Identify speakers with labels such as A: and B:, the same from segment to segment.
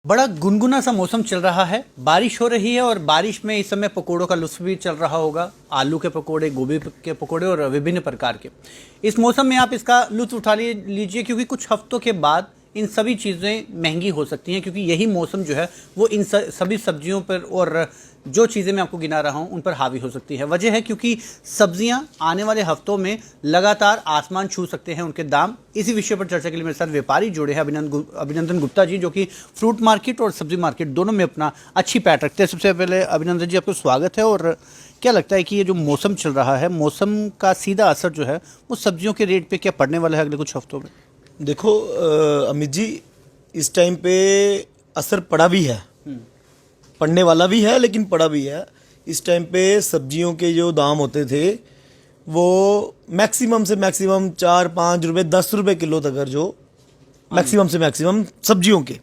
A: बड़ा गुनगुना सा मौसम चल रहा है, बारिश हो रही है और बारिश में इस समय पकोड़ों का लुत्फ भी चल रहा होगा। आलू के पकोड़े, गोभी के पकोड़े और विभिन्न प्रकार के। इस मौसम में आप इसका लुत्फ उठा लीजिए, क्योंकि कुछ हफ्तों के बाद इन सभी चीज़ें महंगी हो सकती हैं, क्योंकि यही मौसम जो है वो इन सभी सब्जियों पर और जो चीज़ें मैं आपको गिना रहा हूँ उन पर हावी हो सकती है। वजह है क्योंकि सब्जियां आने वाले हफ्तों में लगातार आसमान छू सकते हैं उनके दाम। इसी विषय पर चर्चा के लिए मेरे साथ व्यापारी जुड़े हैं अभिनंदन गुप्ता जी, जो कि फ्रूट मार्केट और सब्जी मार्केट दोनों में अपना अच्छी पैठ रखते हैं। सबसे पहले अभिनंदन जी, आपको स्वागत है। और क्या लगता है कि ये जो मौसम चल रहा है, मौसम का सीधा असर जो है वो सब्जियों के रेट पे क्या पड़ने वाला है अगले कुछ हफ्तों में?
B: देखो अमित जी, इस टाइम पे असर पड़ा भी है, पड़ने वाला भी है, लेकिन पड़ा भी है। इस टाइम पे सब्जियों के जो दाम होते थे वो मैक्सिमम से मैक्सिमम 4-5 रुपये 10 रुपये किलो तक, अगर जो मैक्सिमम से मैक्सिमम सब्जियों के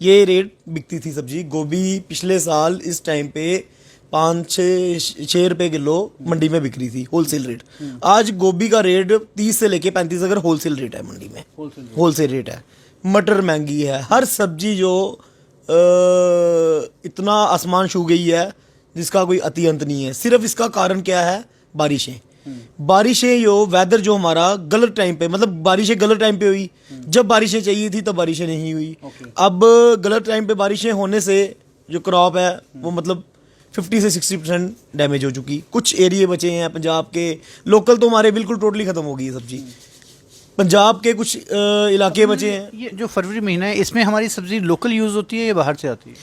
B: ये रेट बिकती थी सब्जी। गोभी पिछले साल इस टाइम पे 5-6 रुपये किलो मंडी में बिक रही थी, होलसेल रेट। आज गोभी का रेट 30 से लेके 35 अगर होलसेल रेट है मंडी में, होलसेल रेट है। मटर महंगी है, हर सब्जी जो इतना आसमान छू गई है जिसका कोई अति अंत नहीं है। सिर्फ इसका कारण क्या है? बारिशें। बारिशें जो वेदर जो हमारा गलत टाइम पे, मतलब बारिशें गलत टाइम पे हुई। जब बारिशें चाहिए थी तब बारिशें नहीं हुई। अब गलत टाइम पे बारिशें होने से जो क्रॉप है वो मतलब 50 से 60% डैमेज हो चुकी। कुछ एरिए बचे हैं पंजाब के, लोकल तो हमारे बिल्कुल टोटली खत्म हो गई है सब्जी। पंजाब के कुछ इलाके बचे हैं।
A: ये जो फरवरी महीना है, इसमें हमारी सब्जी लोकल यूज होती है या बाहर से आती है?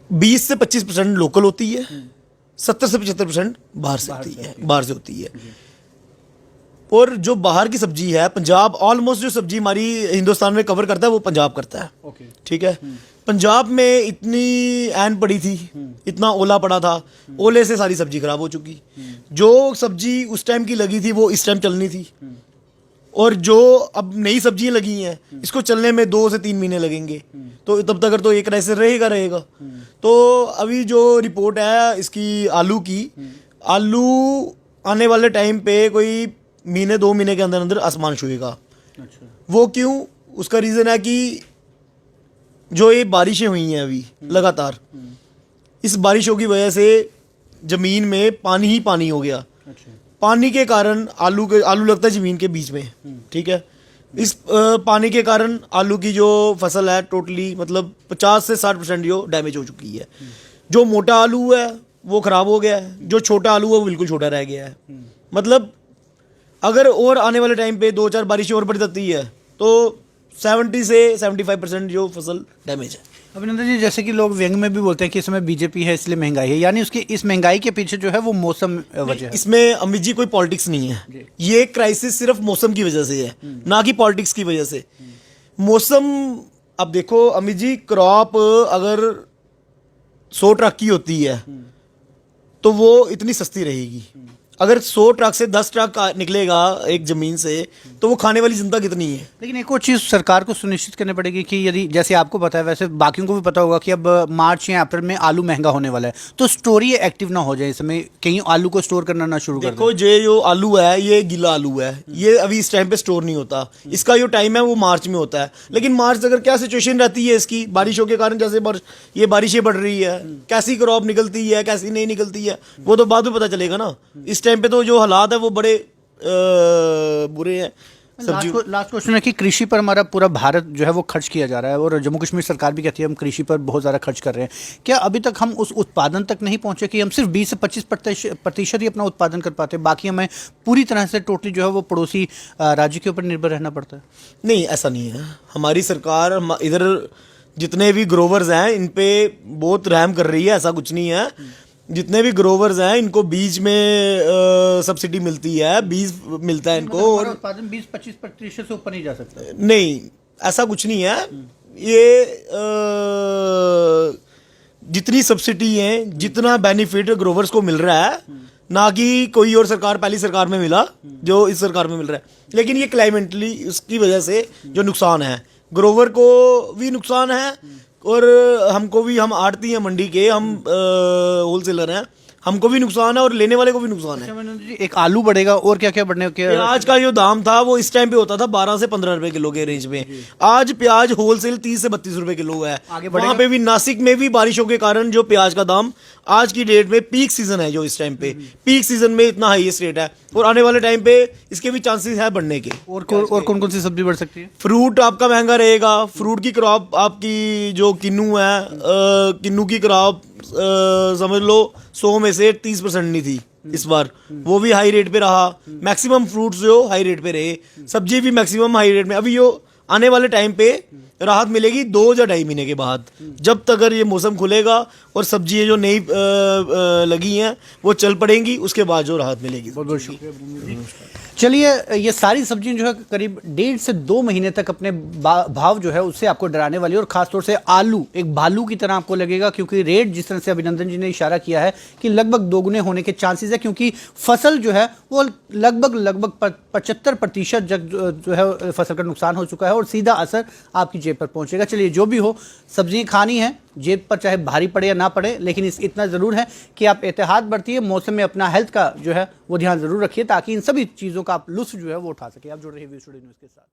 B: 20 से 25% लोकल होती है, 70 से 75% बाहर से आती है, बाहर से होती है। और जो बाहर की सब्जी है, पंजाब ऑलमोस्ट जो सब्जी हमारी हिंदुस्तान में कवर करता है वो पंजाब करता है। ठीक है। पंजाब में इतनी ऐन पड़ी थी, इतना ओला पड़ा था, ओले से सारी सब्जी खराब हो चुकी। जो सब्जी उस टाइम की लगी थी वो इस टाइम चलनी थी, और जो अब नई सब्जियां लगी हैं इसको चलने में 2 से 3 महीने लगेंगे। तो तब तक तो एक क्राइसिस रहेगा। तो अभी जो रिपोर्ट है इसकी आलू की, आलू आने वाले टाइम पे कोई 1-2 महीने के अंदर अंदर आसमान छुएगा। वो क्यों? उसका रीज़न है कि जो ये बारिशें हुई हैं अभी लगातार, इस बारिशों की वजह से ज़मीन में पानी ही पानी हो गया। पानी के कारण आलू लगता है ज़मीन के बीच में। ठीक है। इस पानी के कारण आलू की जो फसल है टोटली मतलब 50 से 60% जो डैमेज हो चुकी है। जो मोटा आलू है वो ख़राब हो गया है, जो छोटा आलू है वो बिल्कुल छोटा रह गया है। मतलब अगर और आने वाले टाइम पे 2-4 बारिशें और बढ़ जाती है तो 70 से 75% जो फसल डैमेज है।
A: अभिनंदन जी, जैसे कि लोग व्यंग में भी बोलते हैं कि इस समय बीजेपी है इसलिए महंगाई है, यानी उसकी इस महंगाई के पीछे जो है वो मौसम वजह है?
B: इसमें अमित जी कोई पॉलिटिक्स नहीं है। ये क्राइसिस सिर्फ मौसम की वजह से है, ना कि पॉलिटिक्स की वजह से। मौसम, अब देखो अमित जी, क्रॉप अगर 100 ट्रक की होती है तो वो इतनी सस्ती रहेगी। अगर 100 ट्रक से 10 ट्रक निकलेगा एक ज़मीन से तो वो खाने वाली जनता कितनी है? लेकिन
A: एक और चीज़ सरकार को सुनिश्चित करनी पड़ेगी कि यदि, जैसे आपको पता है वैसे बाकियों को भी पता होगा कि अब मार्च या अप्रैल में आलू महंगा होने वाला है, तो स्टोर ये एक्टिव ना हो जाए, इस समय कहीं आलू को स्टोर करना ना शुरू कर दें।
B: देखो जो आलू है ये गीला आलू है, ये अभी इस टाइम पे स्टोर नहीं होता। इसका जो टाइम है वो मार्च में होता है। लेकिन मार्च अगर क्या सिचुएशन रहती है इसकी, बारिशों के कारण जैसे ये बारिशें बढ़ रही है, कैसी क्रॉप निकलती है कैसी नहीं निकलती है वो तो बाद में पता चलेगा ना। इस टाइम पे तो जो हालात है वो बड़े बुरे हैं।
A: लास्ट क्वेश्चन है कि कृषि पर हमारा पूरा भारत जो है वो खर्च किया जा रहा है, और जम्मू कश्मीर सरकार भी कहती है हम कृषि पर बहुत ज़्यादा खर्च कर रहे हैं। क्या अभी तक हम उस उत्पादन तक नहीं पहुंचे कि हम सिर्फ 20 से 25% ही अपना उत्पादन कर पाते हैं, बाकी हमें पूरी तरह से टोटली जो है वो पड़ोसी राज्य के ऊपर निर्भर रहना पड़ता है?
B: नहीं, ऐसा नहीं है। हमारी सरकार इधर जितने भी ग्रोवर्स हैं इन पे बहुत रहम कर रही है, ऐसा कुछ नहीं है। जितने भी ग्रोवर्स हैं इनको बीज में सब्सिडी मिलती है, बीज मिलता है इनको।
A: और उत्पादन 20-25% से ऊपर नहीं जा सकता?
B: नहीं, ऐसा कुछ नहीं है। ये जितनी सब्सिडी है, जितना बेनिफिट ग्रोवर्स को मिल रहा है, ना कि कोई और सरकार पहली सरकार में मिला जो इस सरकार में मिल रहा है। लेकिन ये क्लाइमेटली उसकी वजह से जो नुकसान है, ग्रोवर को भी नुकसान है और हमको भी। हम आड़ती हैं मंडी के, हम होलसेलर हैं, हमको भी नुकसान है और लेने वाले को भी नुकसान है।
A: अच्छा मनोज जी, एक आलू बढ़ेगा और क्या क्या बढ़ने के?
B: प्याज का जो दाम था वो इस टाइम पे होता था 12 से 15 रुपए किलो के रेंज में, आज प्याज होलसेल 30 से 32 रुपए किलो है।
A: आगे
B: वहां पे भी नासिक में भी बारिशों के कारण जो प्याज का दाम आज की डेट में पीक सीजन है, जो इस टाइम पे पीक सीजन में इतना हाईएस्ट रेट है और आने वाले टाइम पे इसके भी चांसेस है बढ़ने के।
A: और कौन कौन सी सब्जी बढ़ सकती है?
B: फ्रूट आपका महंगा रहेगा, फ्रूट की क्रॉप आपकी जो किन्नू है, किन्नू की क्रॉप समझ लो 100 में से 30% नहीं थी इस बार, वो भी हाई रेट पे रहा। मैक्सिमम फ्रूट्स जो हाई रेट पे रहे, सब्जी भी मैक्सिमम हाई रेट में। अभी यो आने वाले टाइम पे राहत मिलेगी 2 या 2.5 महीने के बाद, जब तक अगर ये मौसम खुलेगा और सब्जी जो नई लगी हैं वो चल पड़ेंगी, उसके बाद जो राहत मिलेगी।
A: बहुत बहुत शुक्रिया। चलिए, ये सारी सब्जियां जो है करीब 1.5 से 2 महीने तक अपने भाव जो है उससे आपको डराने वाली है, और खासतौर से आलू एक भालू की तरह आपको लगेगा, क्योंकि रेट जिस तरह से अभिनंदन जी ने इशारा किया है कि लगभग दोगुने होने के चांसेस है, क्योंकि फसल जो है वो लगभग 75% जो है फसल का नुकसान हो चुका है और सीधा असर आपकी जेब पर पहुंचेगा। चलिए, जो भी हो, सब्जियां खानी है, जेब पर चाहे भारी पड़े या ना पड़े, लेकिन इतना ज़रूर है कि आप एहतियात बरतिए, मौसम में अपना हेल्थ का जो है वो ध्यान ज़रूर रखिए, ताकि इन सभी चीज़ों का आप लुत्फ़ जो है वो उठा सके। आप जुड़ रहिए वी स्टूडियो न्यूज़ के साथ।